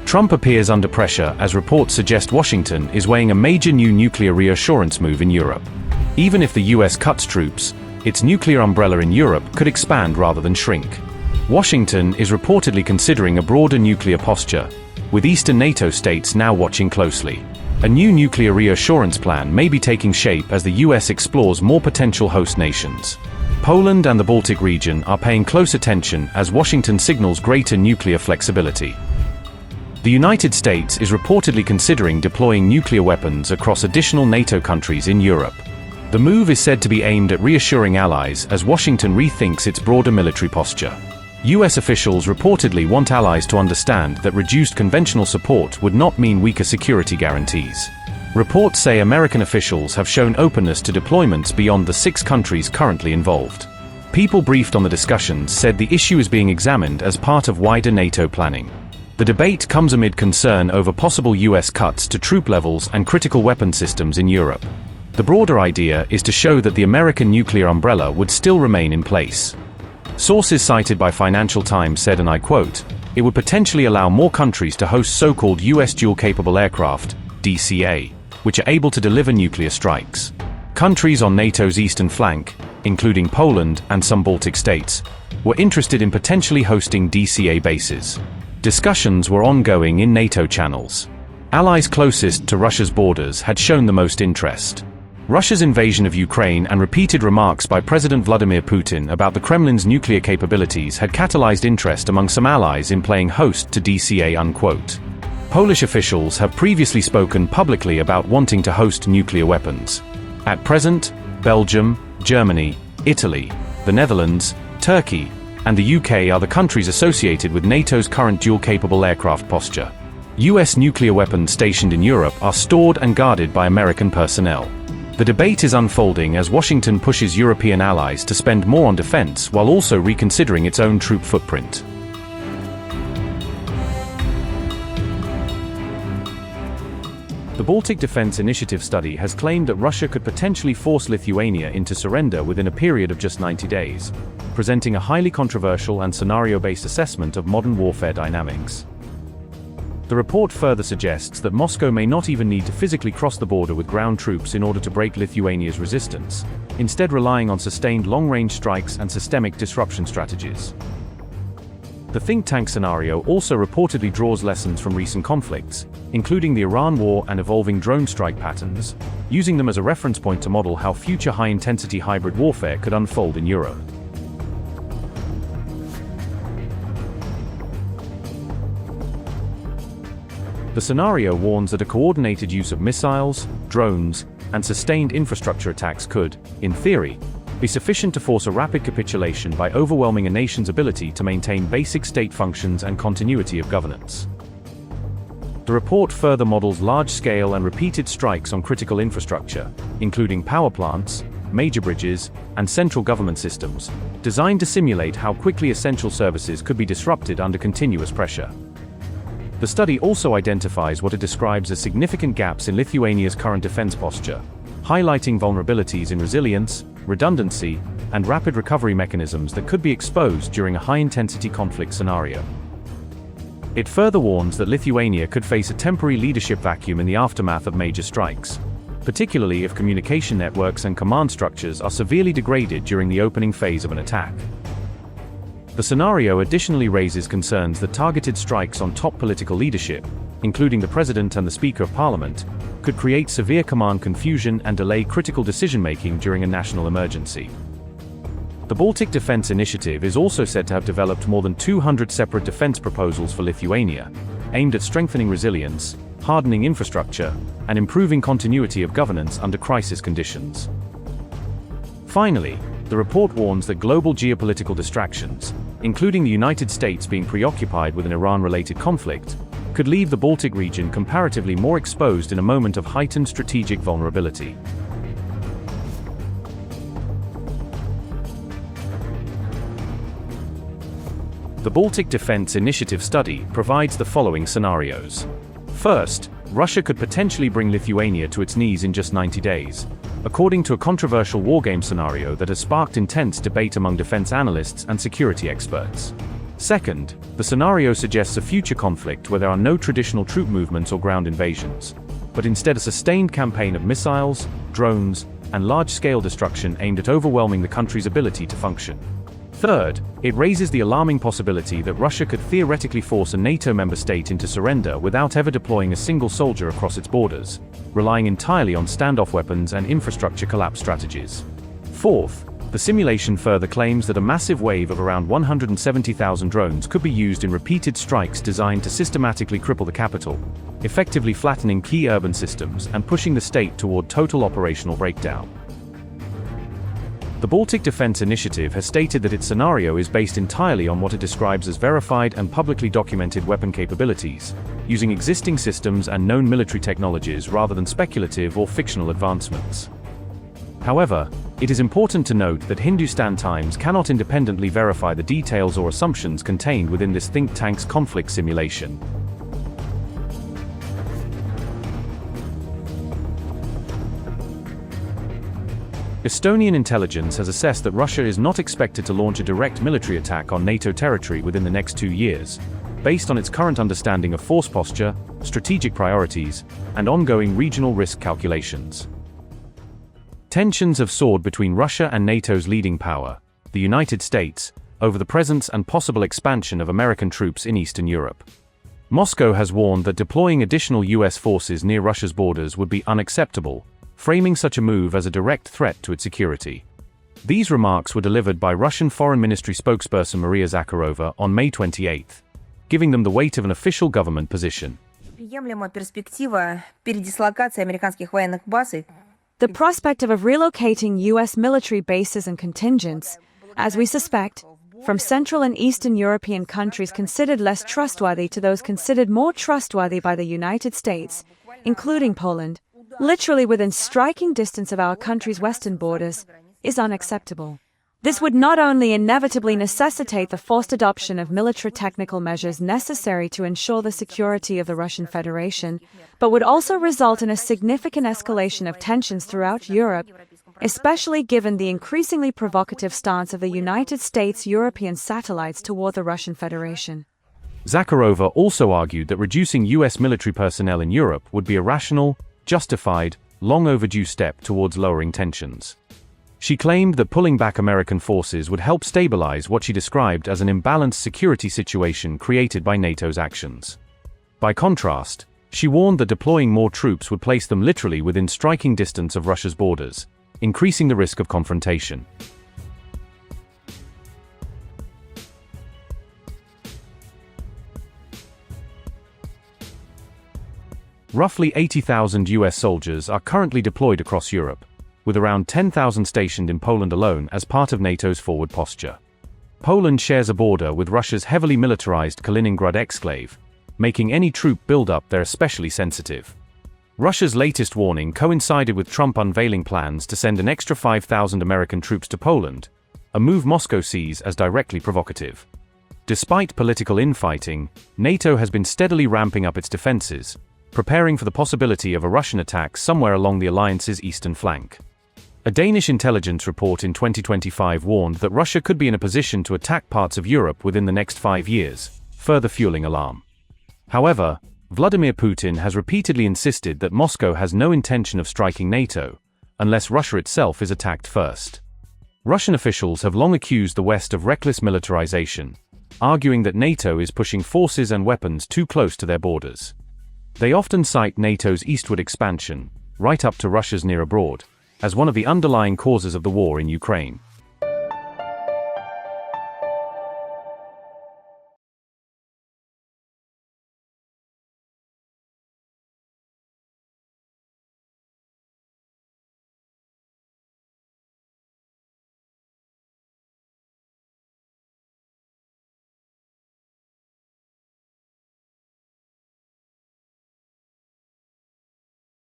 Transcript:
Trump appears under pressure as reports suggest Washington is weighing a major new nuclear reassurance move in Europe. Even if the US cuts troops, its nuclear umbrella in Europe could expand rather than shrink. Washington is reportedly considering a broader nuclear posture, with Eastern NATO states now watching closely. A new nuclear reassurance plan may be taking shape as the US explores more potential host nations. Poland and the Baltic region are paying close attention as Washington signals greater nuclear flexibility. The United States is reportedly considering deploying nuclear weapons across additional NATO countries in Europe. The move is said to be aimed at reassuring allies as Washington rethinks its broader military posture. US officials reportedly want allies to understand that reduced conventional support would not mean weaker security guarantees. Reports say American officials have shown openness to deployments beyond the 6 countries currently involved. People briefed on the discussions said the issue is being examined as part of wider NATO planning. The debate comes amid concern over possible US cuts to troop levels and critical weapon systems in Europe. The broader idea is to show that the American nuclear umbrella would still remain in place. Sources cited by Financial Times said, and I quote, "It would potentially allow more countries to host so-called US dual-capable aircraft, DCA, which are able to deliver nuclear strikes. Countries on NATO's eastern flank, including Poland and some Baltic states, were interested in potentially hosting DCA bases. Discussions were ongoing in NATO channels. Allies closest to Russia's borders had shown the most interest. Russia's invasion of Ukraine and repeated remarks by President Vladimir Putin about the Kremlin's nuclear capabilities had catalyzed interest among some allies in playing host to DCA unquote. Polish officials have previously spoken publicly about wanting to host nuclear weapons. At present, Belgium, Germany, Italy, the Netherlands, Turkey, and the UK are the countries associated with NATO's current dual-capable aircraft posture. US nuclear weapons stationed in Europe are stored and guarded by American personnel. The debate is unfolding as Washington pushes European allies to spend more on defense while also reconsidering its own troop footprint. The Baltic Defense Initiative study has claimed that Russia could potentially force Lithuania into surrender within a period of just 90 days, presenting a highly controversial and scenario-based assessment of modern warfare dynamics. The report further suggests that Moscow may not even need to physically cross the border with ground troops in order to break Lithuania's resistance, instead relying on sustained long-range strikes and systemic disruption strategies. The think tank scenario also reportedly draws lessons from recent conflicts, including the Iran war and evolving drone strike patterns, using them as a reference point to model how future high-intensity hybrid warfare could unfold in Europe. The scenario warns that a coordinated use of missiles, drones, and sustained infrastructure attacks could, in theory, be sufficient to force a rapid capitulation by overwhelming a nation's ability to maintain basic state functions and continuity of governance. The report further models large-scale and repeated strikes on critical infrastructure, including power plants, major bridges, and central government systems, designed to simulate how quickly essential services could be disrupted under continuous pressure. The study also identifies what it describes as significant gaps in Lithuania's current defense posture, highlighting vulnerabilities in resilience, redundancy, and rapid recovery mechanisms that could be exposed during a high-intensity conflict scenario. It further warns that Lithuania could face a temporary leadership vacuum in the aftermath of major strikes, particularly if communication networks and command structures are severely degraded during the opening phase of an attack. The scenario additionally raises concerns that targeted strikes on top political leadership, including the President and the Speaker of Parliament, could create severe command confusion and delay critical decision-making during a national emergency. The Baltic Defense Initiative is also said to have developed more than 200 separate defense proposals for Lithuania, aimed at strengthening resilience, hardening infrastructure, and improving continuity of governance under crisis conditions. Finally, the report warns that global geopolitical distractions, including the United States being preoccupied with an Iran-related conflict, could leave the Baltic region comparatively more exposed in a moment of heightened strategic vulnerability. The Baltic Defense Initiative study provides the following scenarios. First, Russia could potentially bring Lithuania to its knees in just 90 days, according to a controversial wargame scenario that has sparked intense debate among defense analysts and security experts. Second, the scenario suggests a future conflict where there are no traditional troop movements or ground invasions, but instead a sustained campaign of missiles, drones, and large-scale destruction aimed at overwhelming the country's ability to function. Third, it raises the alarming possibility that Russia could theoretically force a NATO member state into surrender without ever deploying a single soldier across its borders, relying entirely on standoff weapons and infrastructure collapse strategies. Fourth, the simulation further claims that a massive wave of around 170,000 drones could be used in repeated strikes designed to systematically cripple the capital, effectively flattening key urban systems and pushing the state toward total operational breakdown. The Baltic Defense Initiative has stated that its scenario is based entirely on what it describes as verified and publicly documented weapon capabilities, using existing systems and known military technologies rather than speculative or fictional advancements. However, it is important to note that Hindustan Times cannot independently verify the details or assumptions contained within this think tank's conflict simulation. Estonian intelligence has assessed that Russia is not expected to launch a direct military attack on NATO territory within the next 2 years, based on its current understanding of force posture, strategic priorities, and ongoing regional risk calculations. Tensions have soared between Russia and NATO's leading power, the United States, over the presence and possible expansion of American troops in Eastern Europe. Moscow has warned that deploying additional US forces near Russia's borders would be unacceptable, framing such a move as a direct threat to its security. These remarks were delivered by Russian Foreign Ministry spokesperson Maria Zakharova on May 28, giving them the weight of an official government position. The prospect of relocating U.S. military bases and contingents, as we suspect, from Central and Eastern European countries considered less trustworthy to those considered more trustworthy by the United States, including Poland, literally within striking distance of our country's western borders, is unacceptable. This would not only inevitably necessitate the forced adoption of military technical measures necessary to ensure the security of the Russian Federation, but would also result in a significant escalation of tensions throughout Europe, especially given the increasingly provocative stance of the United States' European satellites toward the Russian Federation. Zakharova also argued that reducing US military personnel in Europe would be a rational, justified, long overdue step towards lowering tensions. She claimed that pulling back American forces would help stabilize what she described as an imbalanced security situation created by NATO's actions. By contrast, she warned that deploying more troops would place them literally within striking distance of Russia's borders, increasing the risk of confrontation. Roughly 80,000 US soldiers are currently deployed across Europe, with around 10,000 stationed in Poland alone as part of NATO's forward posture. Poland shares a border with Russia's heavily militarized Kaliningrad exclave, making any troop buildup there especially sensitive. Russia's latest warning coincided with Trump unveiling plans to send an extra 5,000 American troops to Poland, a move Moscow sees as directly provocative. Despite political infighting, NATO has been steadily ramping up its defenses, preparing for the possibility of a Russian attack somewhere along the alliance's eastern flank. A Danish intelligence report in 2025 warned that Russia could be in a position to attack parts of Europe within the next 5 years, further fueling alarm. However, Vladimir Putin has repeatedly insisted that Moscow has no intention of striking NATO, unless Russia itself is attacked first. Russian officials have long accused the West of reckless militarization, arguing that NATO is pushing forces and weapons too close to their borders. They often cite NATO's eastward expansion, right up to Russia's near abroad, as one of the underlying causes of the war in Ukraine.